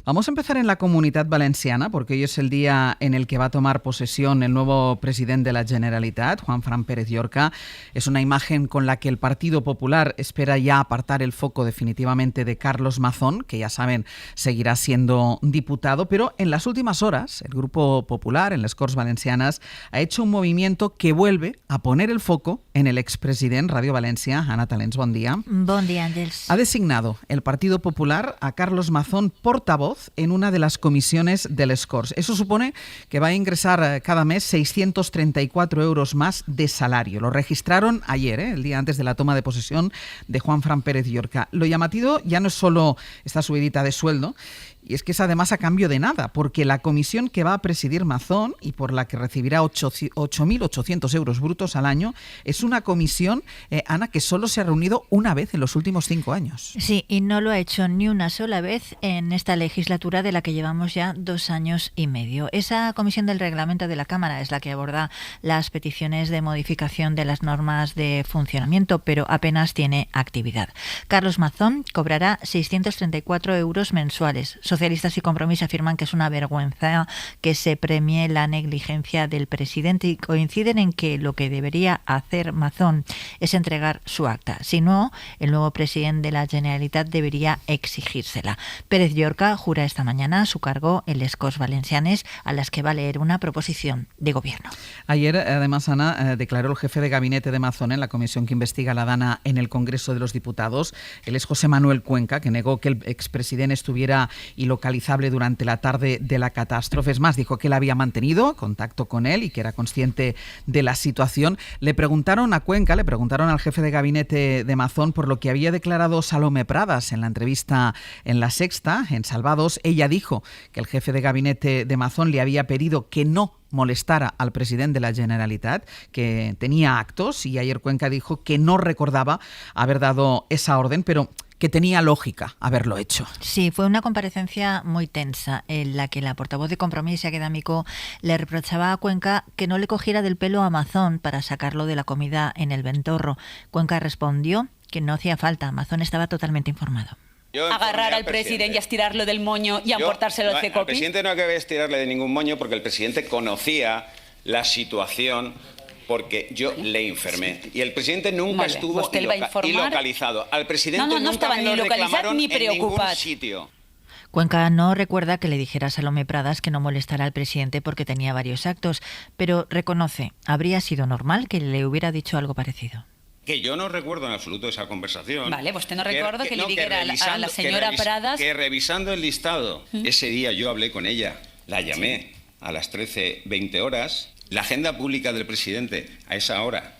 Vamos a empezar en la Comunitat Valenciana, porque hoy es el día en el que va a tomar posesión el nuevo presidente de la Generalitat, Juanfran Pérez Llorca. Es una imagen con la que el Partido Popular espera ya apartar el foco definitivamente de Carlos Mazón, que ya saben seguirá siendo diputado, pero en las últimas horas el Grupo Popular en les Corts Valencianes ha hecho un movimiento que vuelve a poner el foco en el expresidente. Radio Valencia, Ana Talens, buen día. Buen día, Ángels. Ha designado el Partido Popular a Carlos Mazón portavoz en una de las comisiones de les Corts. Eso supone que va a ingresar cada mes 634 euros más de salario. Lo registraron ayer, el día antes de la toma de posesión de Juanfran Pérez Llorca. Lo llamativo ya no es solo esta subidita de sueldo, y es que es además a cambio de nada, porque la comisión que va a presidir Mazón y por la que recibirá 8.800 euros brutos al año es una comisión, Ana, que solo se ha reunido una vez en los últimos 5 años. Sí, y no lo ha hecho ni una sola vez en esta legislatura de la que llevamos ya 2 años y medio. Esa comisión del reglamento de la Cámara es la que aborda las peticiones de modificación de las normas de funcionamiento, pero apenas tiene actividad. Carlos Mazón cobrará 634 euros mensuales. Socialistas y Compromís afirman que es una vergüenza que se premie la negligencia del presidente y coinciden en que lo que debería hacer Mazón es entregar su acta. Si no, el nuevo presidente de la Generalitat debería exigírsela. Pérez Llorca jura esta mañana su cargo en les Corts Valencianes, a las que va a leer una proposición de gobierno. Ayer, además, Ana, declaró el jefe de gabinete de Mazón en la comisión que investiga la Dana en el Congreso de los Diputados. Él es José Manuel Cuenca, que negó que el expresidente estuviera ilocalizable durante la tarde de la catástrofe. Es más, dijo que él había mantenido contacto con él y que era consciente de la situación. Le preguntaron a Cuenca, le preguntaron al jefe de gabinete de Mazón por lo que había declarado Salomé Pradas en la entrevista en La Sexta, en Salvados. Ella dijo que el jefe de gabinete de Mazón le había pedido que no molestara al presidente de la Generalitat, que tenía actos, y ayer Cuenca dijo que no recordaba haber dado esa orden, pero que tenía lógica haberlo hecho. Sí, fue una comparecencia muy tensa en la que la portavoz de Compromís, Yagueda Micó, le reprochaba a Cuenca que no le cogiera del pelo a Mazón para sacarlo de la comida en el Ventorro. Cuenca respondió que no hacía falta, Mazón estaba totalmente informado. Agarrar al presidente y estirarlo del moño y aportárselo al CECOPI. Al presidente no hay que estirarle de ningún moño porque el presidente conocía la situación porque yo le informé. Y el presidente nunca estuvo ilocalizado. Al presidente no nunca estaba ni localizado ni preocupado. En ningún sitio. Cuenca no recuerda que le dijera a Salomé Pradas que no molestara al presidente porque tenía varios actos, pero reconoce, habría sido normal que le hubiera dicho algo parecido. Que yo no recuerdo en absoluto esa conversación. Vale, pues usted no recuerda que le dijera a la señora Pradas... Que revisando el listado, ese día yo hablé con ella, la llamé a las 13:20 horas. La agenda pública del presidente a esa hora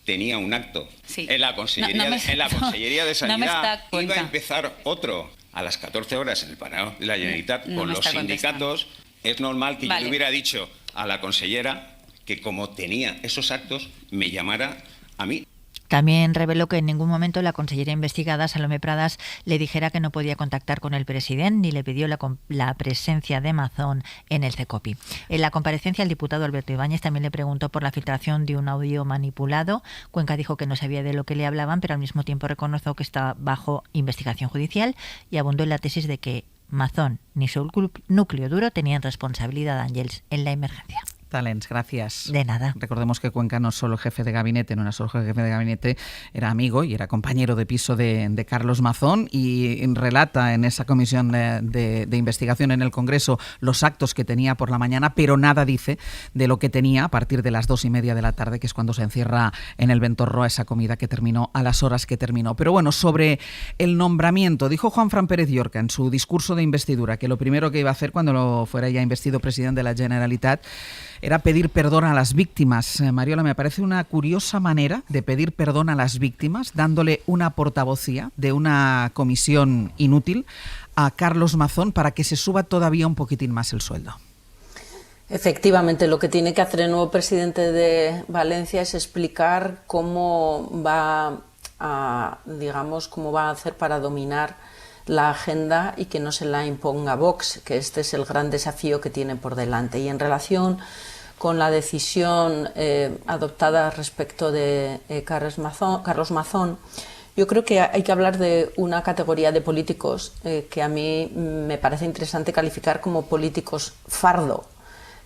tenía un acto en la Consellería, de Sanidad. Iba a empezar otro a las 14 horas en el Palau de la Generalitat con los sindicatos. Es normal que yo le hubiera dicho a la consellera que como tenía esos actos, me llamara a mí. También reveló que en ningún momento la consellera investigada, Salomé Pradas, le dijera que no podía contactar con el presidente ni le pidió la presencia de Mazón en el CECOPI. En la comparecencia, el diputado Alberto Ibáñez también le preguntó por la filtración de un audio manipulado. Cuenca dijo que no sabía de lo que le hablaban, pero al mismo tiempo reconoció que está bajo investigación judicial y abundó en la tesis de que Mazón ni su núcleo duro tenían responsabilidad, Ángels, en la emergencia. Talens, gracias. De nada. Recordemos que Cuenca no es solo jefe de gabinete, no era solo jefe de gabinete, era amigo y era compañero de piso de Carlos Mazón y relata en esa comisión de investigación en el Congreso los actos que tenía por la mañana, pero nada dice de lo que tenía a partir de las 2:30 de la tarde, que es cuando se encierra en el Ventorro a esa comida que terminó a las horas que terminó. Pero bueno, sobre el nombramiento, dijo Juanfran Pérez Llorca en su discurso de investidura que lo primero que iba a hacer cuando fuera ya investido presidente de la Generalitat era pedir perdón a las víctimas. Mariola, me parece una curiosa manera de pedir perdón a las víctimas, dándole una portavocía de una comisión inútil a Carlos Mazón para que se suba todavía un poquitín más el sueldo. Efectivamente, lo que tiene que hacer el nuevo presidente de Valencia es explicar cómo va a hacer para dominar la agenda y que no se la imponga Vox, que este es el gran desafío que tiene por delante. Y en relación con la decisión adoptada respecto de Carlos Mazón, Yo creo que hay que hablar de una categoría de políticos que a mí me parece interesante calificar como políticos fardo,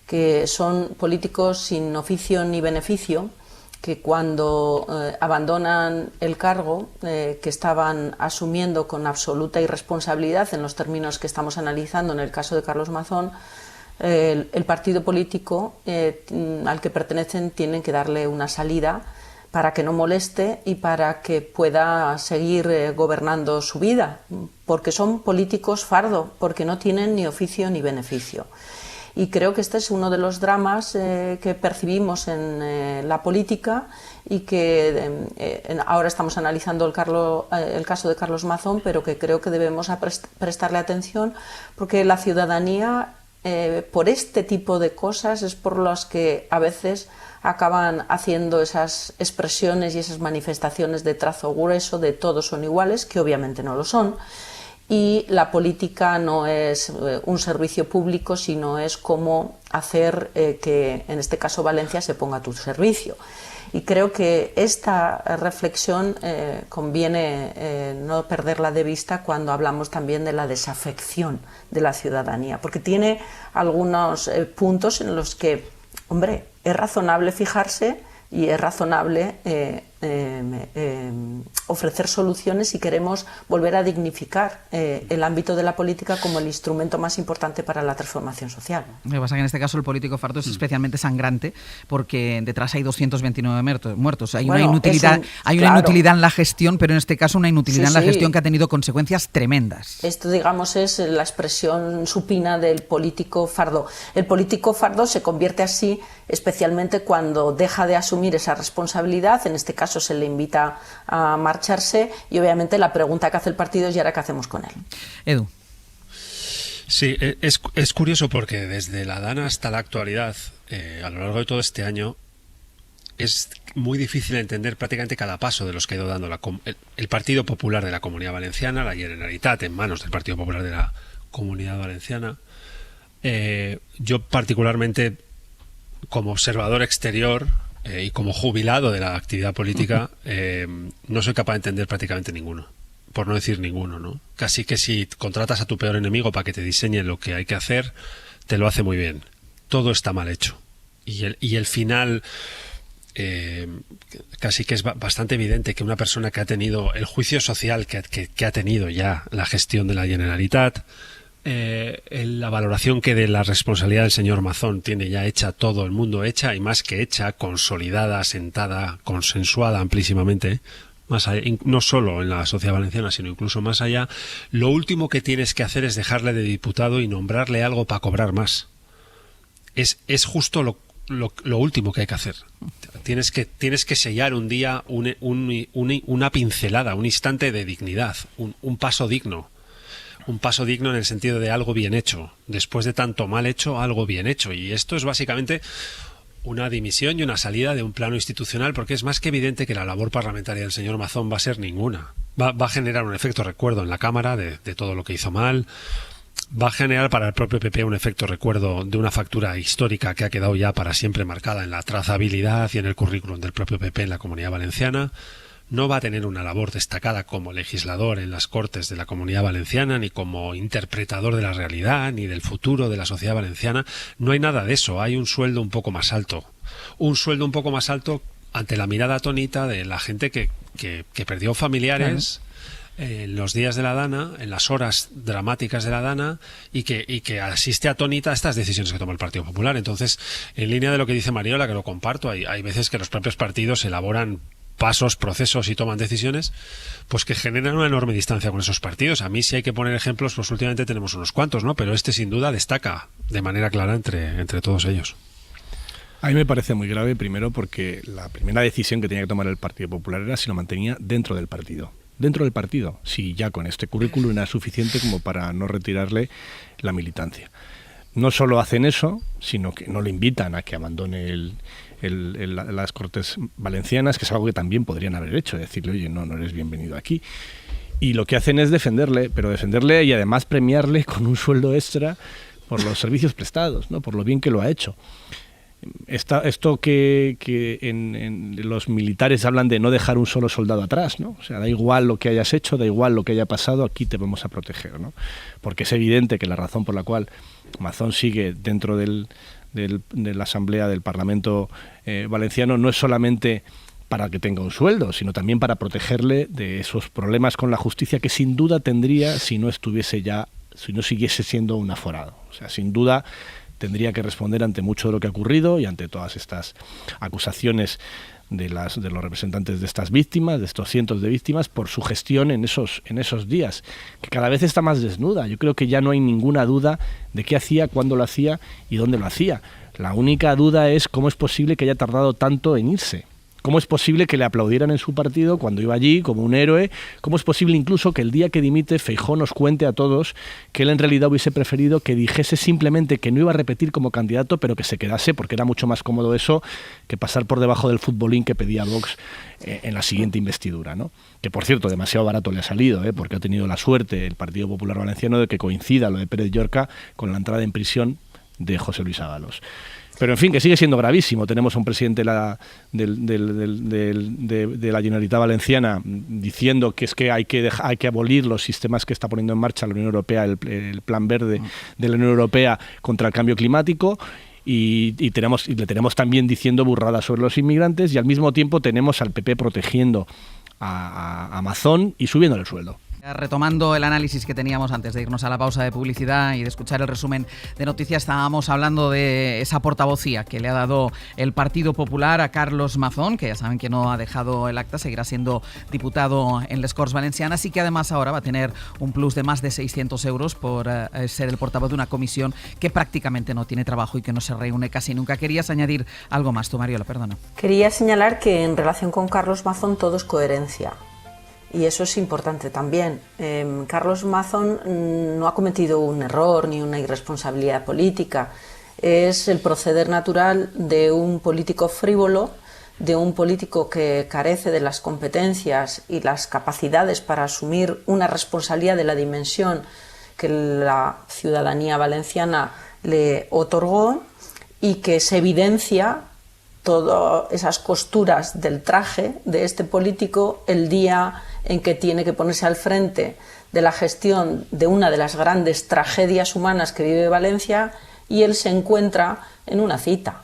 que son políticos sin oficio ni beneficio, que cuando abandonan el cargo que estaban asumiendo con absoluta irresponsabilidad en los términos que estamos analizando en el caso de Carlos Mazón, el partido político al que pertenecen tienen que darle una salida para que no moleste y para que pueda seguir gobernando su vida, porque son políticos fardo, porque no tienen ni oficio ni beneficio. Y creo que este es uno de los dramas que percibimos en la política y que ahora estamos analizando el caso de Carlos Mazón, pero que creo que debemos prestarle atención, porque la ciudadanía, por este tipo de cosas, es por las que a veces acaban haciendo esas expresiones y esas manifestaciones de trazo grueso de todos son iguales, que obviamente no lo son. Y la política no es un servicio público, sino es cómo hacer que, en este caso, Valencia se ponga a tu servicio. Y creo que esta reflexión conviene no perderla de vista cuando hablamos también de la desafección de la ciudadanía, porque tiene algunos puntos en los que, hombre, es razonable fijarse y es razonable ofrecer soluciones si queremos volver a dignificar el ámbito de la política como el instrumento más importante para la transformación social. Lo que pasa es que en este caso el político fardo es especialmente sangrante porque detrás hay 229 muertos. Hay una inutilidad, inutilidad en la gestión, pero en este caso una inutilidad en la gestión que ha tenido consecuencias tremendas. Esto, digamos, es la expresión supina del político fardo. El político fardo se convierte así especialmente cuando deja de asumir esa responsabilidad. En este caso se le invita a marcharse y obviamente la pregunta que hace el partido es ¿y ahora qué hacemos con él? Edu. Sí, es curioso porque desde la Dana hasta la actualidad, a lo largo de todo este año, es muy difícil entender prácticamente cada paso de los que ha ido dando el Partido Popular de la Comunidad Valenciana, la Generalitat en manos del Partido Popular de la Comunidad Valenciana. Yo particularmente, como observador exterior y como jubilado de la actividad política, no soy capaz de entender prácticamente ninguno, por no decir ninguno, ¿no? Casi que si contratas a tu peor enemigo para que te diseñe lo que hay que hacer, te lo hace muy bien. Todo está mal hecho. Y el final, casi que es bastante evidente que una persona que ha tenido el juicio social que ha tenido ya la gestión de la Generalitat, la valoración que de la responsabilidad del señor Mazón tiene ya hecha todo el mundo, hecha y más que hecha, consolidada, sentada, consensuada amplísimamente, más allá, no solo en la sociedad valenciana, sino incluso más allá, lo último que tienes que hacer es dejarle de diputado y nombrarle algo para cobrar más. Es justo lo último que hay que hacer. Tienes que sellar un día una pincelada, un instante de dignidad, un paso digno. Un paso digno en el sentido de algo bien hecho. Después de tanto mal hecho, algo bien hecho. Y esto es básicamente una dimisión y una salida de un plano institucional, porque es más que evidente que la labor parlamentaria del señor Mazón va a ser ninguna. Va a generar un efecto recuerdo en la Cámara de todo lo que hizo mal. Va a generar para el propio PP un efecto recuerdo de una factura histórica que ha quedado ya para siempre marcada en la trazabilidad y en el currículum del propio PP en la Comunidad Valenciana. No va a tener una labor destacada como legislador en las Cortes de la Comunidad Valenciana, ni como interpretador de la realidad, ni del futuro de la sociedad valenciana. No hay nada de eso. Hay un sueldo un poco más alto. Un sueldo un poco más alto ante la mirada atónita de la gente que perdió familiares en los días de la Dana, en las horas dramáticas de la Dana, y que asiste atónita a estas decisiones que toma el Partido Popular. Entonces, en línea de lo que dice Mariola, que lo comparto, hay veces que los propios partidos elaboran pasos, procesos y toman decisiones, pues que generan una enorme distancia con esos partidos. A mí, si hay que poner ejemplos, pues últimamente tenemos unos cuantos, ¿no? Pero este sin duda destaca de manera clara entre todos ellos. A mí me parece muy grave, primero porque la primera decisión que tenía que tomar el Partido Popular era si lo mantenía dentro del partido. Dentro del partido, si ya con este currículum era suficiente como para no retirarle la militancia. No solo hacen eso, sino que no le invitan a que abandone las Cortes Valencianas, que es algo que también podrían haber hecho, decirle, oye, no eres bienvenido aquí. Y lo que hacen es defenderle, pero defenderle y además premiarle con un sueldo extra por los servicios prestados, ¿no? Por lo bien que lo ha hecho. esto que en los militares hablan de no dejar un solo soldado atrás, ¿no? O sea, da igual lo que hayas hecho, da igual lo que haya pasado, aquí te vamos a proteger, ¿no? Porque es evidente que la razón por la cual Mazón sigue dentro de la Asamblea del Parlamento valenciano no es solamente para que tenga un sueldo, sino también para protegerle de esos problemas con la justicia que sin duda tendría si no siguiese siendo un aforado. O sea, sin duda tendría que responder ante mucho de lo que ha ocurrido y ante todas estas acusaciones de los representantes de estas víctimas, de estos cientos de víctimas, por su gestión en esos días, que cada vez está más desnuda. Yo creo que ya no hay ninguna duda de qué hacía, cuándo lo hacía y dónde lo hacía. La única duda es cómo es posible que haya tardado tanto en irse. ¿Cómo es posible que le aplaudieran en su partido cuando iba allí como un héroe? ¿Cómo es posible incluso que el día que dimite Feijóo nos cuente a todos que él en realidad hubiese preferido que dijese simplemente que no iba a repetir como candidato, pero que se quedase, porque era mucho más cómodo eso que pasar por debajo del futbolín que pedía Vox en la siguiente investidura, ¿no? Que por cierto, demasiado barato le ha salido, porque ha tenido la suerte el Partido Popular Valenciano de que coincida lo de Pérez Llorca con la entrada en prisión de José Luis Ábalos. Pero en fin, que sigue siendo gravísimo. Tenemos a un presidente de la Generalitat Valenciana diciendo que es que hay que abolir los sistemas que está poniendo en marcha la Unión Europea, el plan verde de la Unión Europea contra el cambio climático. Y le tenemos también diciendo burradas sobre los inmigrantes, y al mismo tiempo tenemos al PP protegiendo a Mazón y subiéndole el sueldo. Retomando el análisis que teníamos antes de irnos a la pausa de publicidad y de escuchar el resumen de noticias, estábamos hablando de esa portavocía que le ha dado el Partido Popular a Carlos Mazón, que ya saben que no ha dejado el acta, seguirá siendo diputado en les Corts Valencianas, y que además ahora va a tener un plus de más de 600 euros por ser el portavoz de una comisión que prácticamente no tiene trabajo y que no se reúne casi nunca. ¿Querías añadir algo más tú, Mariola? Perdona. Quería señalar que en relación con Carlos Mazón todo es coherencia. Y eso es importante también. Carlos Mazón no ha cometido un error ni una irresponsabilidad política. Es el proceder natural de un político frívolo, de un político que carece de las competencias y las capacidades para asumir una responsabilidad de la dimensión que la ciudadanía valenciana le otorgó, y que se evidencia todas esas costuras del traje de este político el día en que tiene que ponerse al frente de la gestión de una de las grandes tragedias humanas que vive Valencia, y él se encuentra en una cita.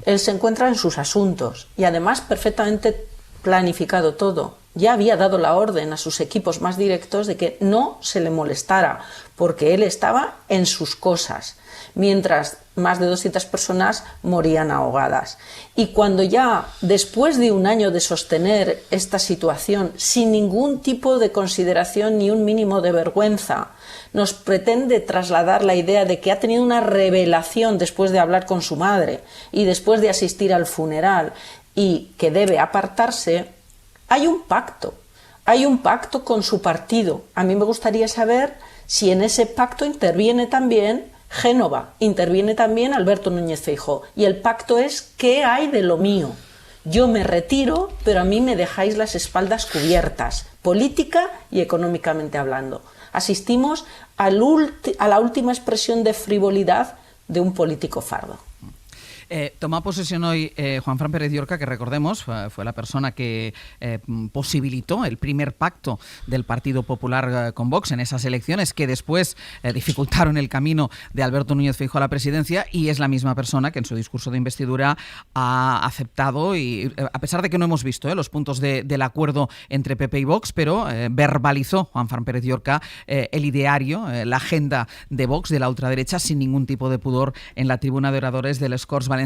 Él se encuentra en sus asuntos y además perfectamente planificado todo. Ya había dado la orden a sus equipos más directos de que no se le molestara, porque él estaba en sus cosas, mientras más de 200 personas morían ahogadas. Y cuando ya, después de un año de sostener esta situación, sin ningún tipo de consideración ni un mínimo de vergüenza, nos pretende trasladar la idea de que ha tenido una revelación después de hablar con su madre y después de asistir al funeral y que debe apartarse, hay un pacto con su partido. A mí me gustaría saber si en ese pacto interviene también Génova, interviene también Alberto Núñez Feijóo, y el pacto es: ¿qué hay de lo mío? Yo me retiro, pero a mí me dejáis las espaldas cubiertas, política y económicamente hablando. Asistimos a la última expresión de frivolidad de un político fardo. Toma posesión hoy Juanfran Pérez Llorca, que recordemos fue la persona que posibilitó el primer pacto del Partido Popular con Vox en esas elecciones que después dificultaron el camino de Alberto Núñez Feijóo a la presidencia, y es la misma persona que en su discurso de investidura ha aceptado, y a pesar de que no hemos visto los puntos del acuerdo entre PP y Vox, pero verbalizó Juanfran Pérez Llorca el ideario, la agenda de Vox, de la ultraderecha, sin ningún tipo de pudor en la tribuna de oradores de les Corts Valencianas.